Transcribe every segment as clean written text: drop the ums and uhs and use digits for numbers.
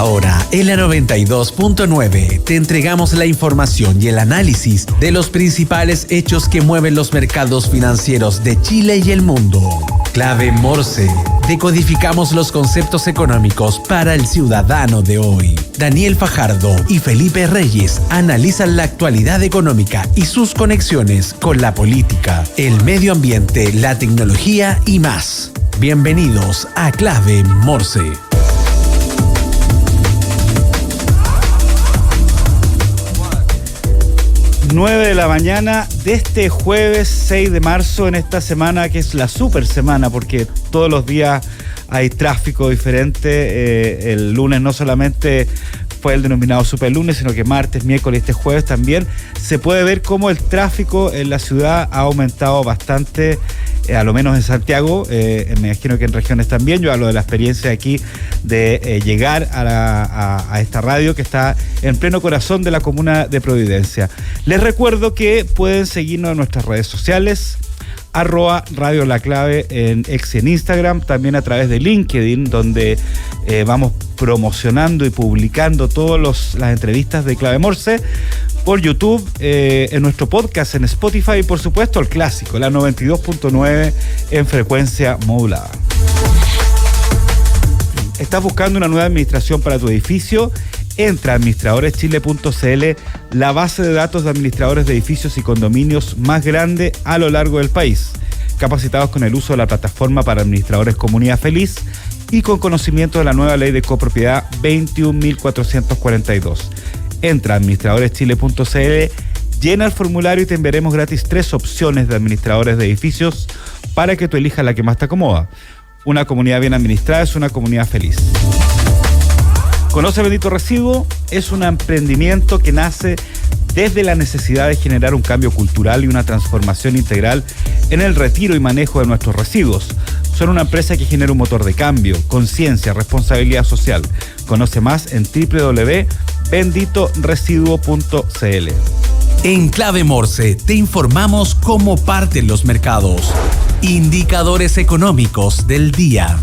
Ahora, en la 92.9, te entregamos la información y el análisis de los principales hechos que mueven los mercados financieros de Chile y el mundo. Clave Morse. Decodificamos los conceptos económicos para el ciudadano de hoy. Daniel Fajardo y Felipe Reyes analizan la actualidad económica y sus conexiones con la política, el medio ambiente, la tecnología y más. Bienvenidos a Clave Morse. 9 de la mañana de este jueves 6 de marzo, en esta semana que es la super semana, porque todos los días hay tráfico diferente. El lunes no solamente fue el denominado superlunes, sino que martes, miércoles y este jueves también se puede ver cómo el tráfico en la ciudad ha aumentado bastante, a lo menos en Santiago, me imagino que en regiones también. Yo hablo de la experiencia aquí de llegar a esta radio que está en pleno corazón de la comuna de Providencia. Les recuerdo que pueden seguirnos en nuestras redes sociales, @Radio La Clave en X y en Instagram, también a través de LinkedIn, donde vamos promocionando y publicando todas las entrevistas de Clave Morse, por YouTube, en nuestro podcast en Spotify y por supuesto el clásico, la 92.9 en frecuencia modulada. ¿Estás buscando una nueva administración para tu edificio? Entra a administradoreschile.cl, la base de datos de administradores de edificios y condominios más grande a lo largo del país, capacitados con el uso de la plataforma para administradores Comunidad Feliz y con conocimiento de la nueva ley de copropiedad 21.442. Entra a administradoreschile.cl, llena el formulario y te enviaremos gratis 3 opciones de administradores de edificios para que tú elijas la que más te acomoda. Una comunidad bien administrada es una comunidad feliz. Conoce Bendito Residuo, es un emprendimiento que nace desde la necesidad de generar un cambio cultural y una transformación integral en el retiro y manejo de nuestros residuos. Son una empresa que genera un motor de cambio, conciencia, responsabilidad social. Conoce más en www.benditoresiduo.cl. En Clave Morse te informamos cómo parten los mercados. Indicadores económicos del día.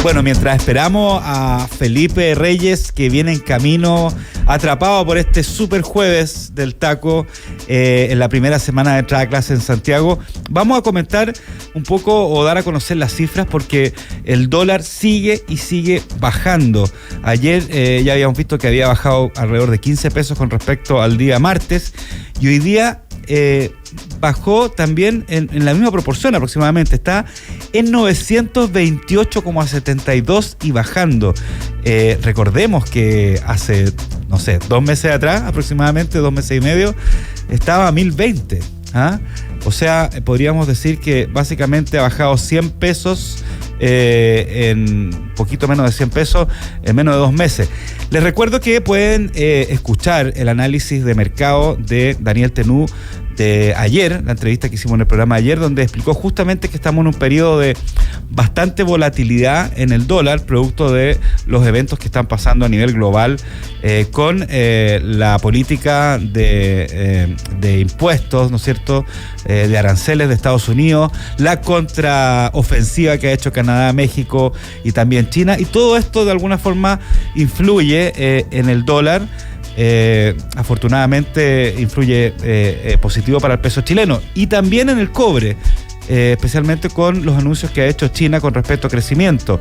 Bueno, mientras esperamos a Felipe Reyes, que viene en camino, atrapado por este super jueves del taco, en la primera semana de entrada a clase en Santiago, vamos a comentar un poco o dar a conocer las cifras, porque el dólar sigue y sigue bajando. Ayer ya habíamos visto que había bajado alrededor de 15 pesos con respecto al día martes, y hoy día bajó también en la misma proporción aproximadamente, está en 928,72 y bajando. Recordemos que hace, 2 meses atrás, aproximadamente 2 meses y medio, estaba a 1020. O sea, podríamos decir que básicamente ha bajado 100 pesos en poquito menos de 100 pesos en menos de 2 meses. Les recuerdo que pueden escuchar el análisis de mercado de Daniel Tenú de ayer, la entrevista que hicimos en el programa de ayer, donde explicó justamente que estamos en un periodo de bastante volatilidad en el dólar, producto de los eventos que están pasando a nivel global, con la política de impuestos, ¿no es cierto?, de aranceles de Estados Unidos, la contraofensiva que ha hecho Canadá, México y también China, y todo esto de alguna forma influye en el dólar. Afortunadamente influye positivo para el peso chileno y también en el cobre, especialmente con los anuncios que ha hecho China con respecto a crecimiento.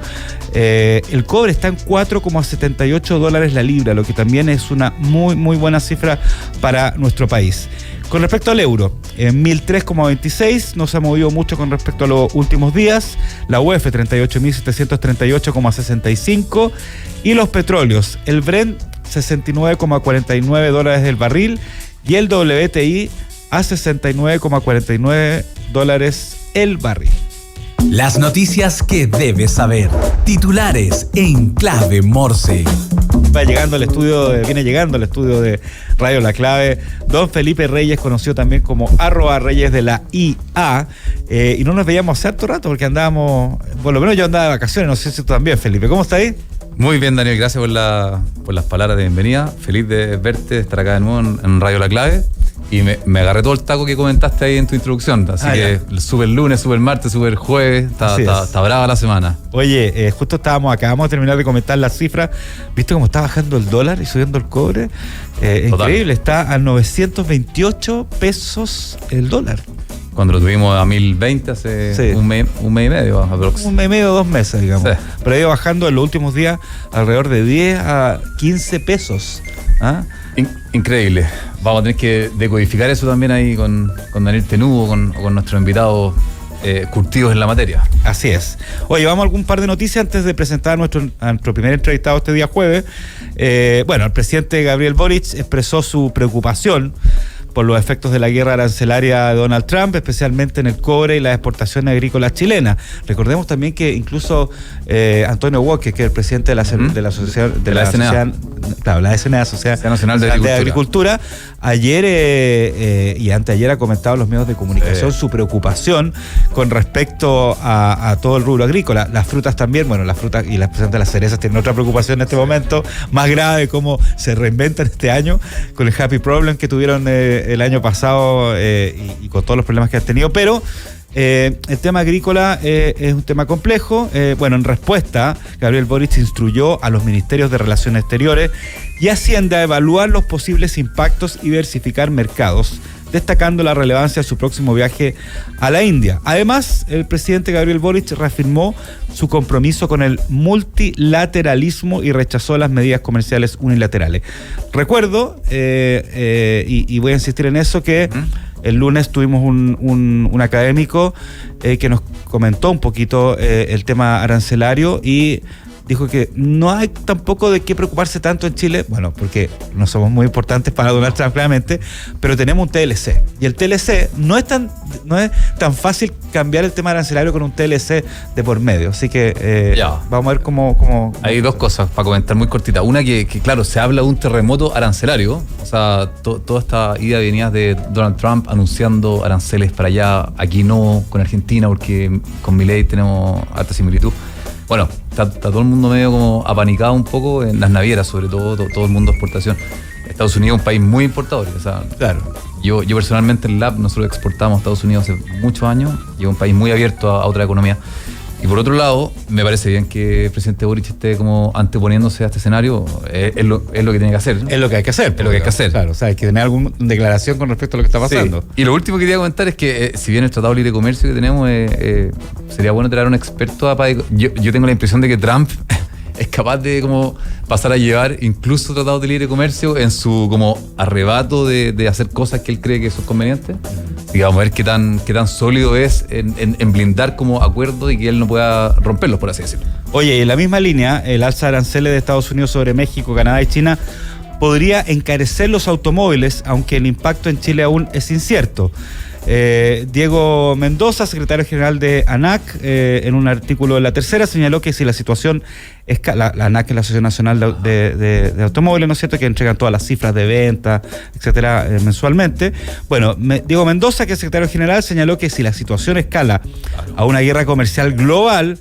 El cobre está en $4,78 la libra, lo que también es una muy muy buena cifra para nuestro país. Con respecto al euro, en 1003,26, no se ha movido mucho con respecto a los últimos días. La UF 38.738,65 y los petróleos, el Brent $69,49 el barril y el WTI a $69,49 el barril. Las noticias que debes saber. Titulares en Clave Morse. Viene llegando al estudio de Radio La Clave don Felipe Reyes, conocido también como @Reyes de la IA, y no nos veíamos hace harto rato porque andábamos, por lo menos yo andaba de vacaciones, no sé si tú también, Felipe. ¿Cómo estás ahí? Muy bien, Daniel, gracias por las palabras de bienvenida. Feliz de verte, de estar acá de nuevo en Radio La Clave. Y me agarré todo el taco que comentaste ahí en tu introducción. Así que sube el lunes, sube el martes, sube el jueves. Está brava la semana. Oye, justo acabamos de terminar de comentar las cifras. ¿Viste cómo está bajando el dólar y subiendo el cobre? Increíble, está a 928 pesos el dólar. Cuando lo tuvimos a 1020 hace un mes y medio. Un mes y medio, 2 meses, digamos. Sí. Pero ha ido bajando en los últimos días alrededor de 10 a 15 pesos. ¿Ah? Increíble. Vamos a tener que decodificar eso también ahí con Daniel Tenudo, con nuestros invitados curtidos en la materia. Así es. Oye, vamos a algún par de noticias antes de presentar a nuestro primer entrevistado este día jueves. El presidente Gabriel Boric expresó su preocupación por los efectos de la guerra arancelaria de Donald Trump, especialmente en el cobre y las exportaciones agrícolas chilenas. Recordemos también que incluso Antonio Walker, que es el presidente de la Asociación de la SNA, la SNA, Sociedad Nacional de Agricultura, ayer y anteayer ha comentado en los medios de comunicación su preocupación con respecto a todo el rubro agrícola. Las frutas también, las frutas y especialmente las cerezas tienen otra preocupación en este momento, más grave, cómo se reinventan este año con el Happy Problem que tuvieron el año pasado y con todos los problemas que han tenido, pero el tema agrícola es un tema complejo. En respuesta, Gabriel Boric instruyó a los ministerios de Relaciones Exteriores y Hacienda a evaluar los posibles impactos y diversificar mercados, destacando la relevancia de su próximo viaje a la India. Además, el presidente Gabriel Boric reafirmó su compromiso con el multilateralismo y rechazó las medidas comerciales unilaterales. Recuerdo, y voy a insistir en eso, que el lunes tuvimos un académico que nos comentó un poquito el tema arancelario y dijo que no hay tampoco de qué preocuparse tanto en Chile, porque no somos muy importantes para Donald Trump claramente, pero tenemos un TLC y el TLC no es tan fácil cambiar el tema arancelario con un TLC de por medio, así que vamos a ver cómo... Hay dos cosas para comentar muy cortita. Una que claro, se habla de un terremoto arancelario, o sea, toda esta ida y venida de Donald Trump anunciando aranceles para allá, aquí no, con Argentina, porque con Milei tenemos alta similitud. Bueno, está todo el mundo medio como apanicado un poco en las navieras, sobre todo el mundo de exportación. Estados Unidos es un país muy importador, o sea, claro. Yo personalmente en LAB nosotros exportamos a Estados Unidos hace muchos años y es un país muy abierto a otra economía. Y por otro lado, me parece bien que el presidente Boric esté como anteponiéndose a este escenario. Es lo que tiene que hacer, ¿no? Es lo que hay que hacer. Es lo que hay que hacer. Claro, o sea, hay que tener alguna declaración con respecto a lo que está pasando. Sí. Y lo último que quería comentar es que si bien el Tratado de Libre Comercio que tenemos, sería bueno traer a un experto yo tengo la impresión de que Trump es capaz de como pasar a llevar incluso tratados de libre comercio en su como arrebato de hacer cosas que él cree que son convenientes. Así que vamos a ver qué tan sólido es en blindar como acuerdos y que él no pueda romperlos, por así decirlo. Oye, y en la misma línea, el alza de aranceles de Estados Unidos sobre México, Canadá y China podría encarecer los automóviles, aunque el impacto en Chile aún es incierto. Diego Mendoza, secretario general de ANAC, en un artículo de La Tercera señaló que si la situación la ANAC es la Asociación Nacional de Automóviles, ¿no es cierto?, que entregan todas las cifras de venta, etcétera, mensualmente. Bueno, Diego Mendoza, que es secretario general, señaló que si la situación escala a una guerra comercial global,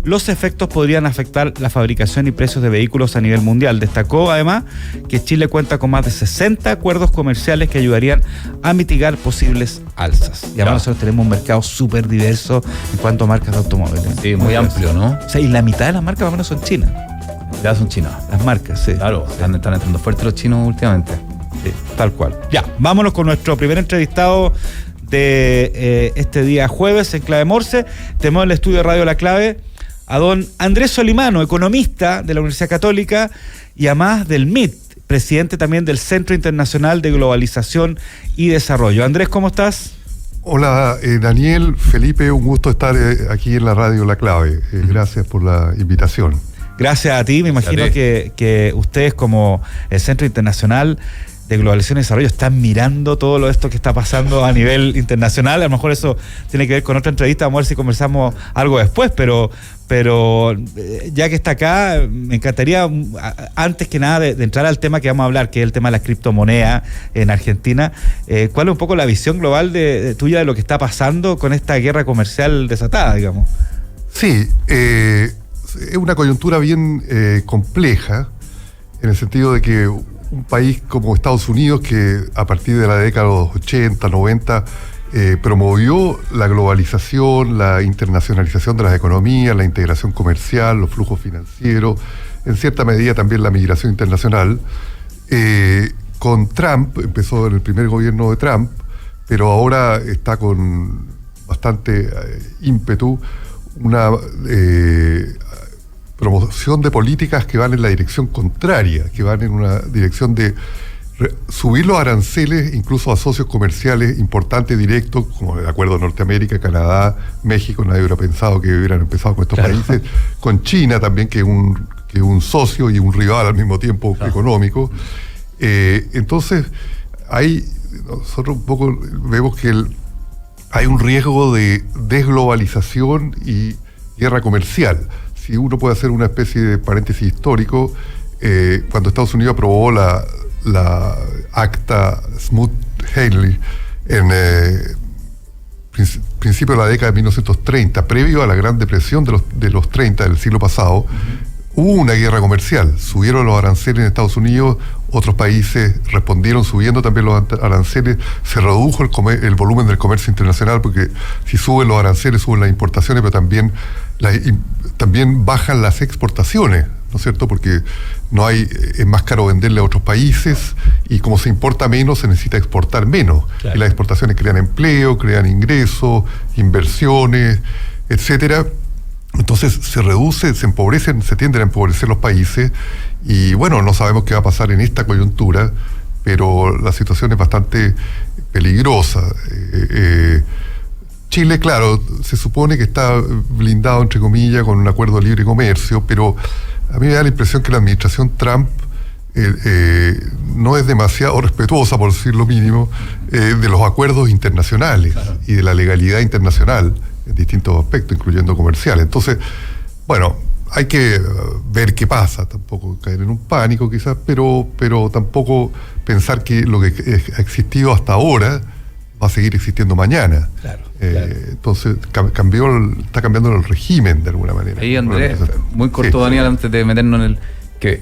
los efectos podrían afectar la fabricación y precios de vehículos a nivel mundial. Destacó además que Chile cuenta con más de 60 acuerdos comerciales que ayudarían a mitigar posibles alzas. Y además nosotros tenemos un mercado súper diverso en cuanto a marcas de automóviles. Sí, muy amplio, ¿no? O sea, y la mitad de las marcas más o menos son chinas. Ya son chinas. Las marcas, sí. Claro, están entrando fuertes los chinos últimamente. Sí, tal cual. Ya, vámonos con nuestro primer entrevistado de este día jueves en Clave Morse. Tenemos en el estudio de Radio La Clave a don Andrés Solimano, economista de la Universidad Católica y además del MIT, presidente también del Centro Internacional de Globalización y Desarrollo. Andrés, ¿cómo estás? Hola, Daniel, Felipe, un gusto estar aquí en la Radio La Clave. Gracias por la invitación. Gracias a ti, me imagino que ustedes como el Centro Internacional de Globalización y Desarrollo están mirando todo esto que está pasando a nivel internacional. A lo mejor eso tiene que ver con otra entrevista, vamos a ver si conversamos algo después, pero ya que está acá, me encantaría, antes que nada, de entrar al tema que vamos a hablar, que es el tema de la criptomoneda en Argentina. ¿Cuál es un poco la visión global tuya de lo que está pasando con esta guerra comercial desatada, digamos? Sí, es una coyuntura bien compleja, en el sentido de que un país como Estados Unidos, que a partir de la década de los 80, 90, promovió la globalización, la internacionalización de las economías, la integración comercial, los flujos financieros, en cierta medida también la migración internacional. Con Trump, empezó en el primer gobierno de Trump, pero ahora está con bastante ímpetu una promoción de políticas que van en la dirección contraria, que van en una dirección de subir los aranceles incluso a socios comerciales importantes, directos, como el acuerdo de Norteamérica, Canadá, México. Nadie hubiera pensado que hubieran empezado con estos países, con China también, que es un socio y un rival al mismo tiempo económico. Entonces, nosotros un poco vemos que hay un riesgo de desglobalización y guerra comercial. Si uno puede hacer una especie de paréntesis histórico, cuando Estados Unidos aprobó la acta Smoot-Hawley en principio de la década de 1930, previo a la Gran Depresión de los 30 del siglo pasado, hubo una guerra comercial. Subieron los aranceles en Estados Unidos, otros países respondieron subiendo también los aranceles, se redujo el volumen del comercio internacional, porque si suben los aranceles, suben las importaciones, pero también bajan las exportaciones, ¿no es cierto? Porque es más caro venderle a otros países, y como se importa menos, se necesita exportar menos. Claro. Y las exportaciones crean empleo, crean ingresos, inversiones, etcétera. Entonces se tienden a empobrecer los países, y bueno, no sabemos qué va a pasar en esta coyuntura, pero la situación es bastante peligrosa. Chile, claro, se supone que está blindado, entre comillas, con un acuerdo de libre comercio, pero a mí me da la impresión que la administración Trump no es demasiado respetuosa, por decir lo mínimo, de los acuerdos internacionales. Claro. Y de la legalidad internacional en distintos aspectos, incluyendo comercial. Entonces, bueno, hay que ver qué pasa, tampoco caer en un pánico quizás, pero tampoco pensar que lo que ha existido hasta ahora va a seguir existiendo mañana. Claro, claro. Entonces está cambiando el régimen de alguna manera. Ahí, Andrés, muy corto, sí, Daniel, antes de meternos en el que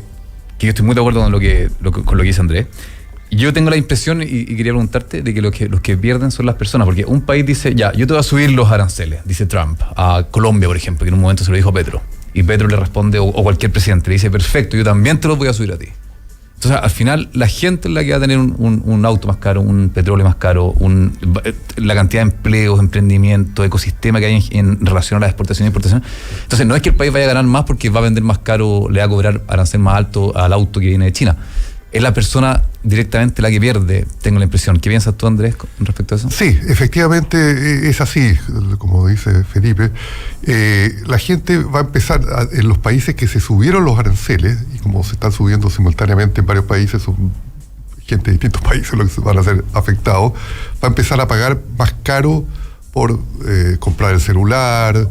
yo estoy muy de acuerdo con lo que dice Andrés. Yo tengo la impresión, y quería preguntarte, de que los que pierden son las personas, porque un país dice, ya, yo te voy a subir los aranceles, dice Trump, a Colombia, por ejemplo, que en un momento se lo dijo a Petro, y Petro le responde, o cualquier presidente, le dice, perfecto, yo también te los voy a subir a ti. Entonces, al final, la gente es la que va a tener un auto más caro, un petróleo más caro, la cantidad de empleos, emprendimiento, ecosistema que hay en relación a la exportación e importación. Entonces, no es que el país vaya a ganar más porque va a vender más caro, le va a cobrar arancel más alto al auto que viene de China. Es la persona directamente la que pierde, tengo la impresión. ¿Qué piensas tú, Andrés, con respecto a eso? Sí, efectivamente es así, como dice Felipe. La gente va a empezar, en los países que se subieron los aranceles, y como se están subiendo simultáneamente en varios países, son gente de distintos países los que van a ser afectados, va a empezar a pagar más caro por comprar el celular,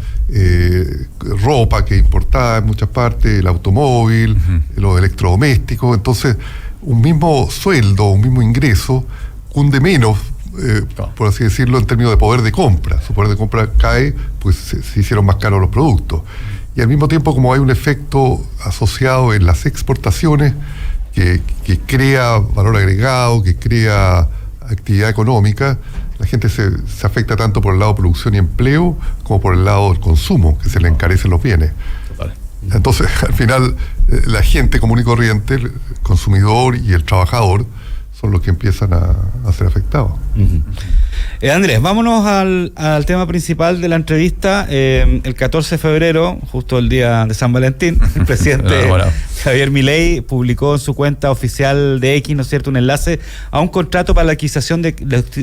ropa que importada en muchas partes, el automóvil, los electrodomésticos. Entonces, un mismo sueldo, un mismo ingreso, cunde menos, por así decirlo, en términos de poder de compra. Su poder de compra cae, pues se hicieron más caros los productos. Y al mismo tiempo, como hay un efecto asociado en las exportaciones que crea valor agregado, que crea actividad económica, la gente se afecta tanto por el lado de producción y empleo como por el lado del consumo, que se le encarecen los bienes. Total. Entonces, al final, la gente común y corriente, el consumidor y el trabajador, son los que empiezan a ser afectados. Andrés, vámonos al tema principal de la entrevista. El 14 de febrero, justo el día de San Valentín, el presidente Javier Milei publicó en su cuenta oficial de X, ¿no es cierto?, un enlace a un contrato para la adquisición de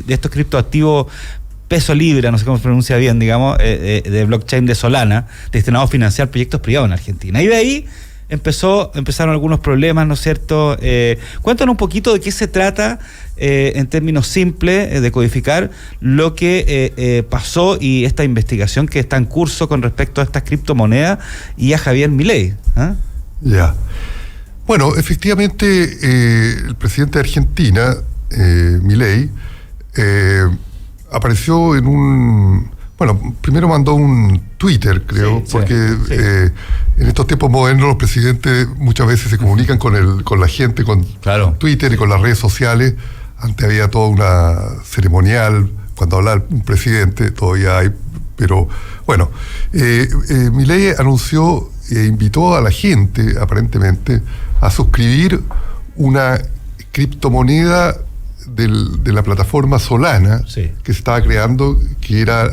estos criptoactivos peso libra, no sé cómo se pronuncia bien, digamos, de blockchain de Solana, destinado a financiar proyectos privados en Argentina. Y de ahí empezaron algunos problemas, ¿no es cierto? Cuéntanos un poquito de qué se trata, en términos simples, de codificar lo que pasó y esta investigación que está en curso con respecto a estas criptomonedas y a Javier Milei. ¿Ah? Ya. Bueno, efectivamente, el presidente de Argentina, Milei, apareció en Bueno, primero mandó un Twitter, creo, porque en estos tiempos modernos los presidentes muchas veces se comunican con la gente, con Twitter y con las redes sociales. Antes había toda una ceremonial, cuando hablaba un presidente, todavía hay, pero bueno, Milei anunció e invitó a la gente, aparentemente, a suscribir una criptomoneda de la plataforma Solana que se estaba creando, que era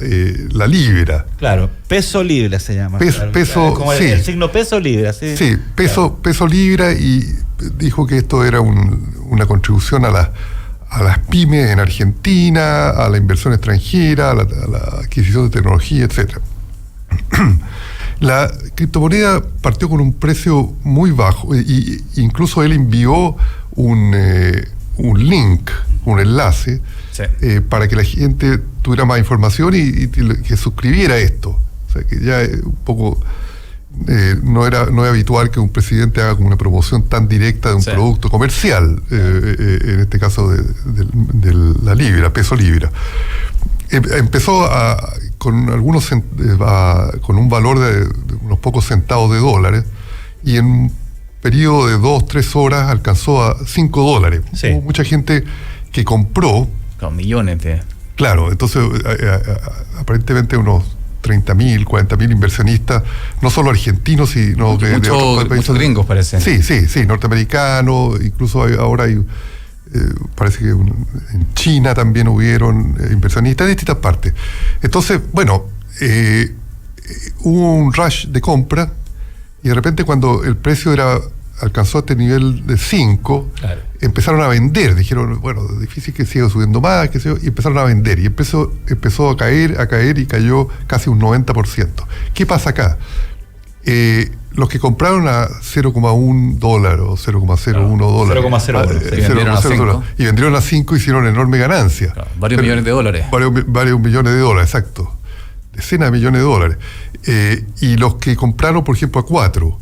la Libra. Claro, peso Libra se llama. Peso, como el signo peso Libra. Sí, peso Libra, y dijo que esto era una contribución a las pymes en Argentina, a la inversión extranjera, a la adquisición de tecnología, etc. La criptomoneda partió con un precio muy bajo, y incluso él envió un link, un enlace, para que la gente tuviera más información y que suscribiera esto. O sea, que ya un poco no es habitual que un presidente haga como una promoción tan directa de un producto comercial, en este caso de la Libra, peso Libra. Empezó con un valor de unos pocos centavos de dólares, y en un periodo de 2-3 horas alcanzó a $5. Hubo mucha gente que compró. Con millones de... Claro, entonces aparentemente unos 30.000, 40.000 inversionistas, no solo argentinos, sino de otros países. Muchos gringos, parece. Sí, norteamericanos, incluso ahora hay... parece que en China también hubieron inversionistas de distintas partes. Entonces, bueno, hubo un rush de compra, y de repente cuando el precio alcanzó este nivel de 5, empezaron a vender. Dijeron, bueno, difícil que siga subiendo más, y empezaron a vender, y empezó a caer y cayó casi un 90%. ¿Qué pasa acá? Los que compraron a $0,1 o $0,01 y vendieron a 5, hicieron enorme ganancia. Varios millones de dólares. Varios millones de dólares, exacto. Decenas de millones de dólares. Y los que compraron, por ejemplo, a 4,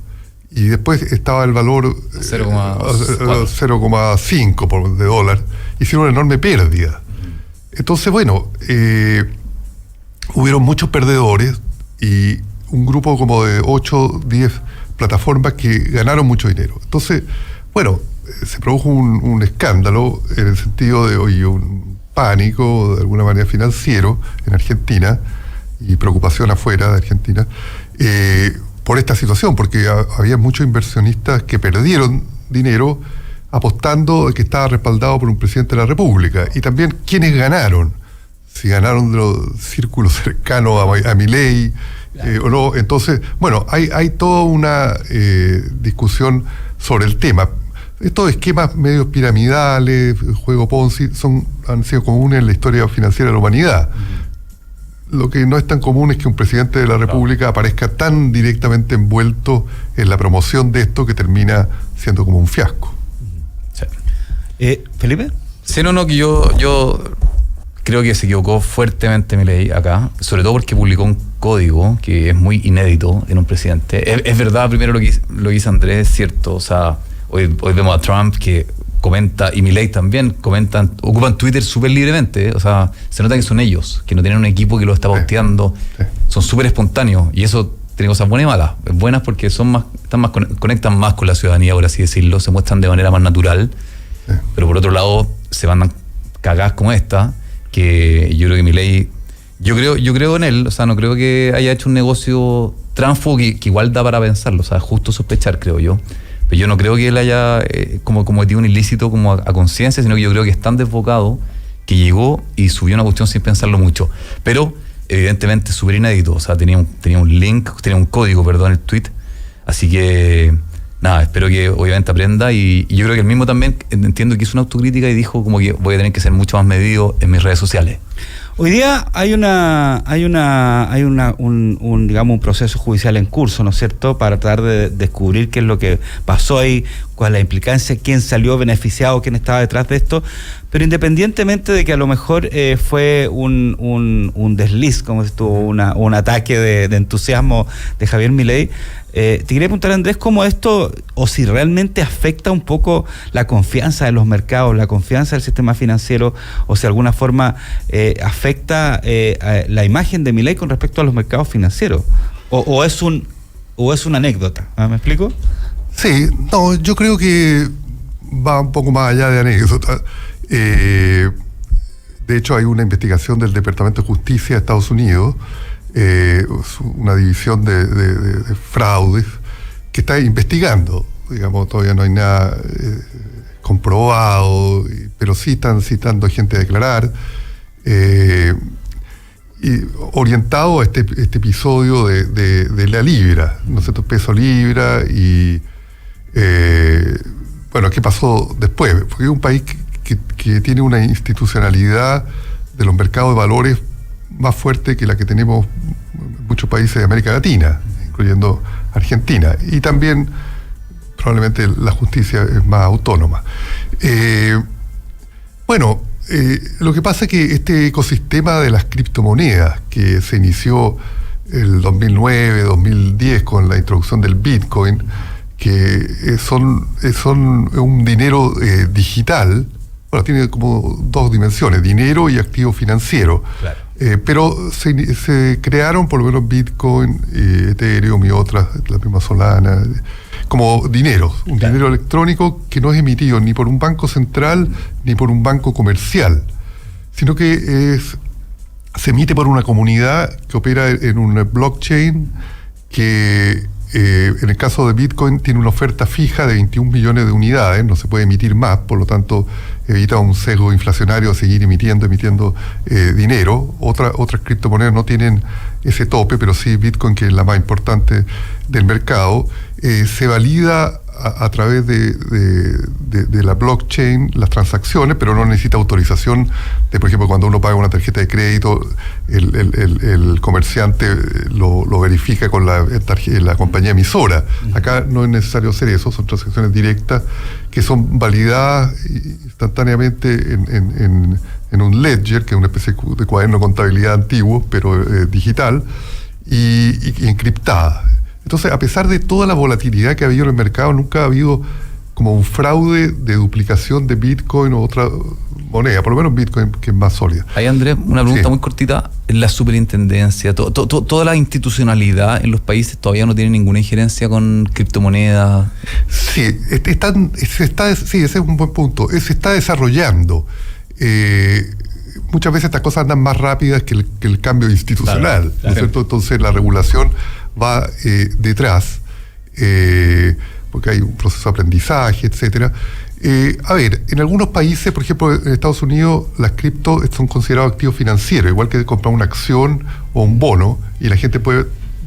y después estaba el valor 0,5 de dólar, hicieron una enorme pérdida. Entonces, bueno, hubieron muchos perdedores, y un grupo como de 8, 10 plataformas que ganaron mucho dinero. Entonces, bueno, se produjo un escándalo, en el sentido de un pánico, de alguna manera financiero, en Argentina, y preocupación afuera de Argentina, por esta situación, porque había muchos inversionistas que perdieron dinero apostando que estaba respaldado por un presidente de la República, y también quienes ganaron, si ganaron de los círculos cercanos a Milei, o no. Entonces, bueno, hay toda una discusión sobre el tema. Estos esquemas medios piramidales, juego Ponzi, han sido comunes en la historia financiera de la humanidad. Lo que no es tan común es que un presidente de la República aparezca tan directamente envuelto en la promoción de esto, que termina siendo como un fiasco. ¿Felipe? Sí, que yo creo que se equivocó fuertemente Milei acá, sobre todo porque publicó un código que es muy inédito en un presidente. Es verdad, primero lo que dice Andrés, es cierto. O sea, hoy vemos a Trump que comenta, y Milei también ocupan Twitter súper libremente. O sea, se nota que son ellos, que no tienen un equipo que lo está posteando. Son súper espontáneos, y eso tiene cosas buenas y malas. Buenas porque conectan más con la ciudadanía, por así decirlo, se muestran de manera más natural. Pero por otro lado, se mandan cagadas como esta, que yo creo que Milei, yo creo en él. O sea, no creo que haya hecho un negocio tránsfugo que igual da para pensarlo. O sea, justo sospechar, creo yo. Pero yo no creo que él haya como cometido un ilícito como a conciencia, sino que yo creo que es tan desbocado que llegó y subió una cuestión sin pensarlo mucho. Pero evidentemente súper inédito. O sea, tenía un código, perdón, el tweet. Así que nada, espero que obviamente aprenda, y yo creo que él mismo también entiendo que hizo una autocrítica y dijo como que voy a tener que ser mucho más medido en mis redes sociales. Hoy día hay un proceso judicial en curso, ¿no es cierto?, para tratar de descubrir qué es lo que pasó ahí, cuál es la implicancia, quién salió beneficiado, quién estaba detrás de esto. Pero independientemente de que a lo mejor fue un desliz, como estuvo un ataque de entusiasmo de Javier Milei, Te quería preguntar, Andrés, cómo esto, o si realmente afecta un poco la confianza de los mercados, la confianza del sistema financiero, o si de alguna forma afecta la imagen de Milei con respecto a los mercados financieros, o es una anécdota. ¿Me explico? Sí, no, yo creo que va un poco más allá de anécdota. De hecho, hay una investigación del Departamento de Justicia de Estados Unidos, una división de fraudes, que está investigando. Digamos, todavía no hay nada comprobado, pero sí están citando gente a declarar, y orientado a este episodio de la libra, ¿no es cierto? Peso libra y bueno, ¿qué pasó después? Porque es un país que tiene una institucionalidad de los mercados de valores más fuerte que la que tenemos en muchos países de América Latina, incluyendo Argentina. Y también probablemente la justicia es más autónoma. Lo que pasa es que este ecosistema de las criptomonedas que se inició el 2009, 2010 con la introducción del Bitcoin, que son un dinero digital. Bueno, tiene como dos dimensiones, dinero y activo financiero. Claro. Pero se crearon, por lo menos Bitcoin, Ethereum y otras, la misma Solana, como dinero, un dinero electrónico que no es emitido ni por un banco central ni por un banco comercial, sino que se emite por una comunidad que opera en un blockchain que en el caso de Bitcoin tiene una oferta fija de 21 millones de unidades, no se puede emitir más, por lo tanto evita un sesgo inflacionario a seguir emitiendo dinero. Otras criptomonedas no tienen ese tope, pero sí Bitcoin, que es la más importante del mercado, se valida a través de la blockchain las transacciones, pero no necesita autorización de, por ejemplo, cuando uno paga una tarjeta de crédito, el comerciante lo verifica con la compañía emisora. Acá no es necesario hacer eso, son transacciones directas que son validadas instantáneamente en un ledger, que es una especie de cuaderno de contabilidad antiguo, pero digital y encriptada. Entonces, a pesar de toda la volatilidad que ha habido en el mercado, nunca ha habido como un fraude de duplicación de Bitcoin o otra moneda, por lo menos Bitcoin, que es más sólida. Ahí, Andrés, una pregunta muy cortita. La superintendencia, toda la institucionalidad en los países todavía no tiene ninguna injerencia con criptomonedas. Sí, ese es un buen punto. Se está desarrollando. Muchas veces estas cosas andan más rápidas que el cambio institucional, ¿no es cierto? Entonces la regulación va detrás, porque hay un proceso de aprendizaje, etcétera. En algunos países, por ejemplo, en Estados Unidos, las cripto son considerados activos financieros, igual que comprar una acción o un bono, y la gente puede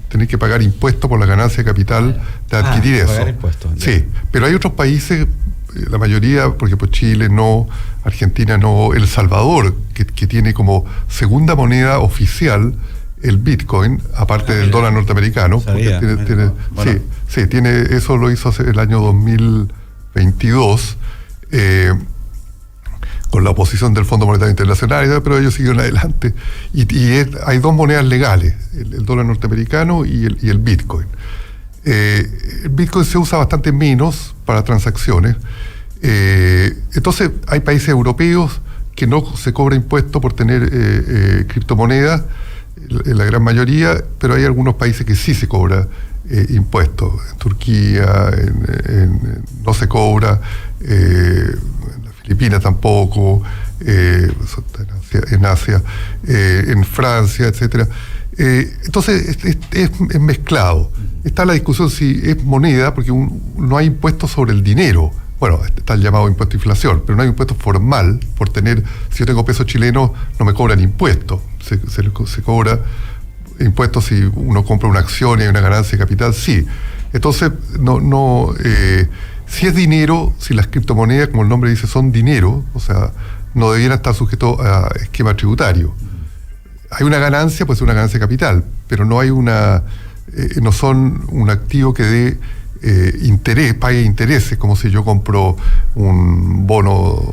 tener que pagar impuestos por la ganancia de capital de adquirir eso. Pagar impuestos, sí, pero hay otros países, la mayoría, por ejemplo, Chile no, Argentina no, El Salvador, que tiene como segunda moneda oficial el Bitcoin, aparte del dólar norteamericano. Sabía, porque tiene eso, lo hizo el año 2022, con la oposición del Fondo Monetario Internacional, pero ellos siguieron adelante. Hay dos monedas legales, el dólar norteamericano y el Bitcoin. El Bitcoin se usa bastante menos para transacciones. Entonces, hay países europeos que no se cobra impuesto por tener criptomonedas, en la gran mayoría, pero hay algunos países que sí se cobra impuestos. En Turquía no se cobra, en las Filipinas tampoco, en Asia, en Francia, etcétera. Entonces es mezclado. Está la discusión si es moneda, porque no hay impuestos sobre el dinero. Bueno, está el llamado impuesto a inflación, pero no hay impuesto formal por tener. Si yo tengo pesos chilenos, no me cobran impuestos. Se cobra impuestos si uno compra una acción y hay una ganancia de capital, sí. Entonces, si es dinero, si las criptomonedas, como el nombre dice, son dinero, o sea, no debieran estar sujetos a esquema tributario. Hay una ganancia, pues es una ganancia de capital, pero no hay no son un activo que dé pague intereses, como si yo compro un bono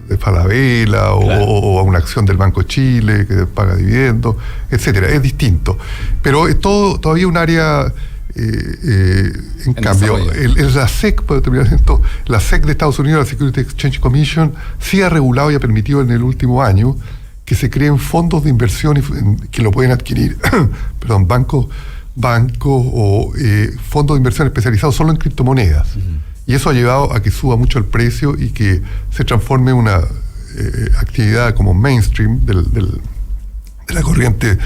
de Falabella o una acción del Banco de Chile que paga dividendos, etcétera. Es distinto. Pero es todavía un área En cambio, la SEC, para terminar esto, la SEC de Estados Unidos, la Security Exchange Commission, sí ha regulado y ha permitido en el último año que se creen fondos de inversión que lo pueden adquirir, perdón, bancos o fondos de inversión especializados solo en criptomonedas. Y eso ha llevado a que suba mucho el precio y que se transforme en una actividad como mainstream de la corriente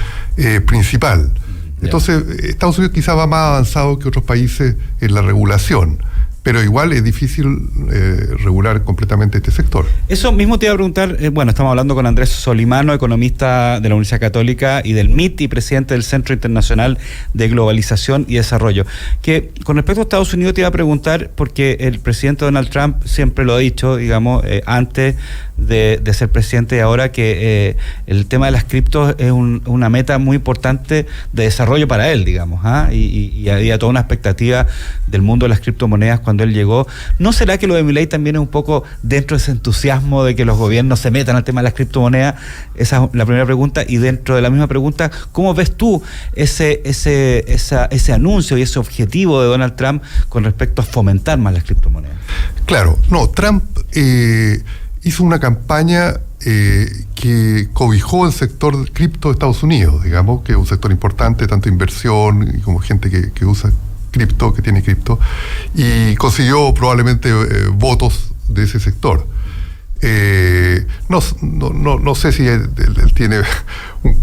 principal. Entonces, Estados Unidos quizá va más avanzado que otros países en la regulación, pero igual es difícil regular completamente este sector. Eso mismo te iba a preguntar, bueno, estamos hablando con Andrés Solimano, economista de la Universidad Católica y del MIT y presidente del Centro Internacional de Globalización y Desarrollo, que con respecto a Estados Unidos te iba a preguntar, porque el presidente Donald Trump siempre lo ha dicho, digamos, antes de ser presidente y ahora, que el tema de las criptos es una meta muy importante de desarrollo para él, digamos, y había toda una expectativa del mundo de las criptomonedas cuando él llegó. ¿No será que lo de Milei también es un poco dentro de ese entusiasmo de que los gobiernos se metan al tema de las criptomonedas? Esa es la primera pregunta. Y dentro de la misma pregunta, ¿cómo ves tú ese anuncio y ese objetivo de Donald Trump con respecto a fomentar más las criptomonedas? Claro, no, Trump hizo una campaña que cobijó el sector cripto de Estados Unidos, digamos, que es un sector importante, tanto inversión y como gente que usa cripto, que tiene cripto, y consiguió probablemente votos de ese sector. No sé si él tiene un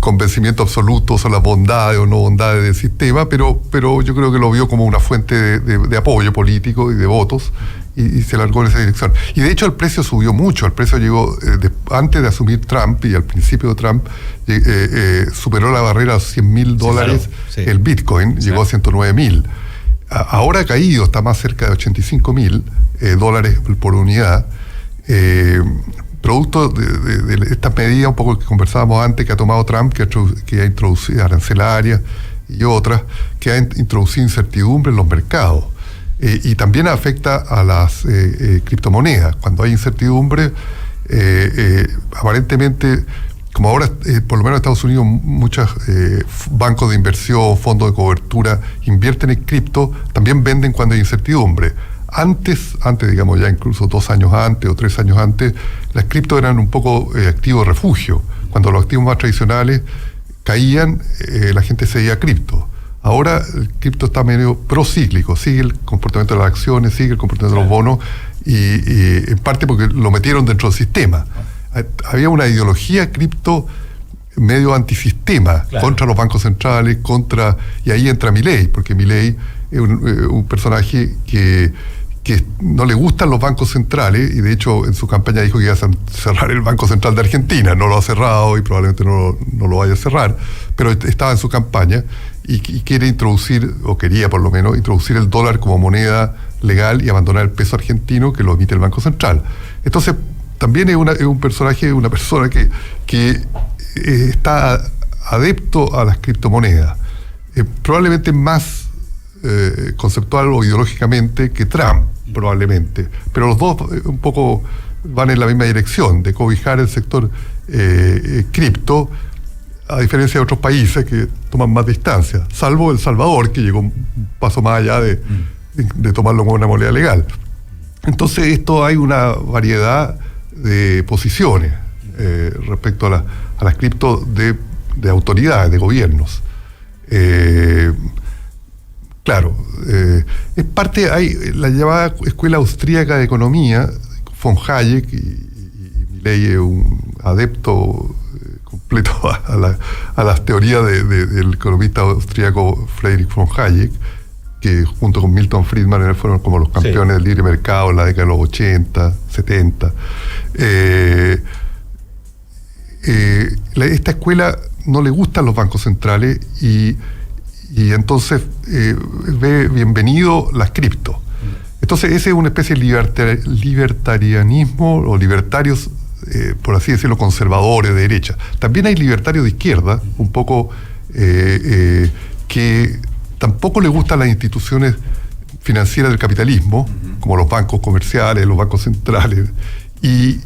convencimiento absoluto sobre las bondades o no bondades del sistema, pero yo creo que lo vio como una fuente de apoyo político y de votos, y se largó en esa dirección. Y de hecho el precio subió mucho. El precio llegó, antes de asumir Trump y al principio de Trump, superó la barrera de $100,000. Sí. El Bitcoin llegó a 109,000. Ahora ha caído, está más cerca de $85,000 por unidad. Producto de estas medidas, un poco que conversábamos antes, que ha tomado Trump, que ha introducido arancelarias y otras, que ha introducido incertidumbre en los mercados. Y también afecta a las criptomonedas. Cuando hay incertidumbre, aparentemente, como ahora, por lo menos en Estados Unidos, muchos bancos de inversión, fondos de cobertura invierten en cripto, también venden cuando hay incertidumbre. Antes, digamos, ya incluso 2 años antes o 3 años antes, las criptos eran un poco activos de refugio. Cuando los activos más tradicionales caían, la gente se iba a cripto. Ahora el cripto está medio procíclico, sigue el comportamiento de las acciones, sigue el comportamiento de los bonos, y en parte porque lo metieron dentro del sistema. Había una ideología cripto medio antisistema, contra los bancos centrales, y ahí entra Milei, porque Milei es un personaje que no le gustan los bancos centrales, y de hecho en su campaña dijo que iba a cerrar el Banco Central de Argentina. No lo ha cerrado y probablemente no lo vaya a cerrar, pero estaba en su campaña y quiere introducir, o quería por lo menos, introducir el dólar como moneda legal y abandonar el peso argentino que lo emite el Banco Central. Entonces también es un personaje, una persona que está adepto a las criptomonedas, probablemente más conceptual o ideológicamente que Trump, probablemente, pero los dos un poco van en la misma dirección, de cobijar el sector cripto, a diferencia de otros países que toman más distancia, salvo El Salvador, que llegó un paso más allá de tomarlo como una moneda legal. Entonces esto, hay una variedad de posiciones respecto a las cripto de autoridades, de gobiernos. Claro, es parte, hay la llamada Escuela Austríaca de Economía, von Hayek, y Milei es un adepto completo a las teorías del economista austríaco Friedrich von Hayek, que junto con Milton Friedman fueron como los campeones del libre mercado en la década de los 80, 70. Esta escuela no le gustan los bancos centrales y entonces ve bienvenido las cripto. Entonces ese es una especie de libertarianismo, o libertarios, por así decirlo, conservadores de derecha. También hay libertarios de izquierda, un poco que tampoco le gustan las instituciones financieras del capitalismo, como los bancos comerciales, los bancos centrales, y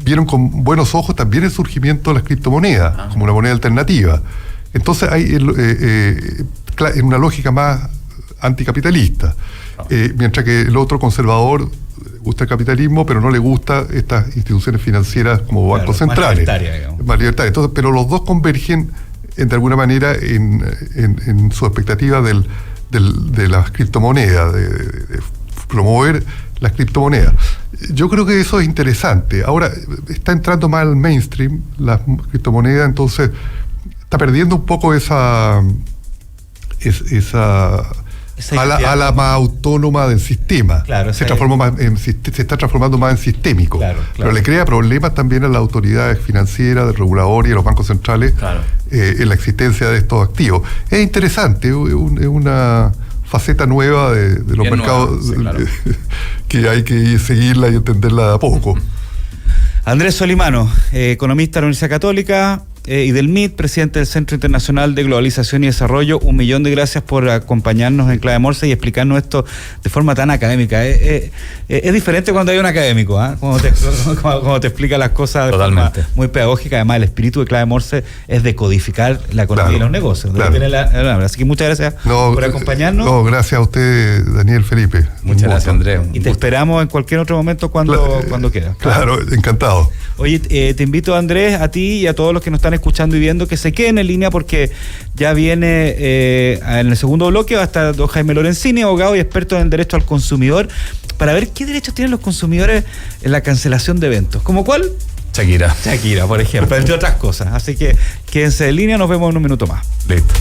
vieron con buenos ojos también el surgimiento de las criptomonedas como una moneda alternativa. Entonces en una lógica más anticapitalista. Mientras que el otro conservador le gusta el capitalismo, pero no le gusta estas instituciones financieras como bancos centrales. Más libertarias. Entonces, pero los dos convergen de alguna manera en su expectativa de las criptomonedas, de promover las criptomonedas. Yo creo que eso es interesante. Ahora está entrando más al mainstream las criptomonedas, entonces está perdiendo un poco esa ala más autónoma del sistema. Claro, se está transformando más en sistémico. Claro. Pero le crea problemas también a las autoridades financieras, de reguladores y a los bancos centrales en la existencia de estos activos. Es interesante, es una faceta nueva de los bien mercados nueva, que hay que seguirla y entenderla de a poco. Andrés Solimano, economista de la Universidad Católica y del MIT, presidente del Centro Internacional de Globalización y Desarrollo. 1 millón de gracias por acompañarnos en Clave Morse y explicarnos esto de forma tan académica. Es diferente cuando hay un académico, ¿eh? Cuando te explica las cosas de forma muy pedagógica. Además, el espíritu de Clave Morse es decodificar la economía y los negocios. Así que muchas gracias por acompañarnos. No, gracias a usted, Daniel, Felipe. Muchas gracias, Andrés. Y te esperamos en cualquier otro momento cuando quieras. Claro, encantado. Oye, te invito, Andrés, a ti y a todos los que nos están escuchando y viendo, que se queden en línea, porque ya viene en el segundo bloque va a estar don Jaime Lorenzini, abogado y experto en derecho al consumidor, para ver qué derechos tienen los consumidores en la cancelación de eventos. ¿Cómo cuál? Shakira, por ejemplo, entre otras cosas. Así que quédense en línea, nos vemos en un minuto más. Listo.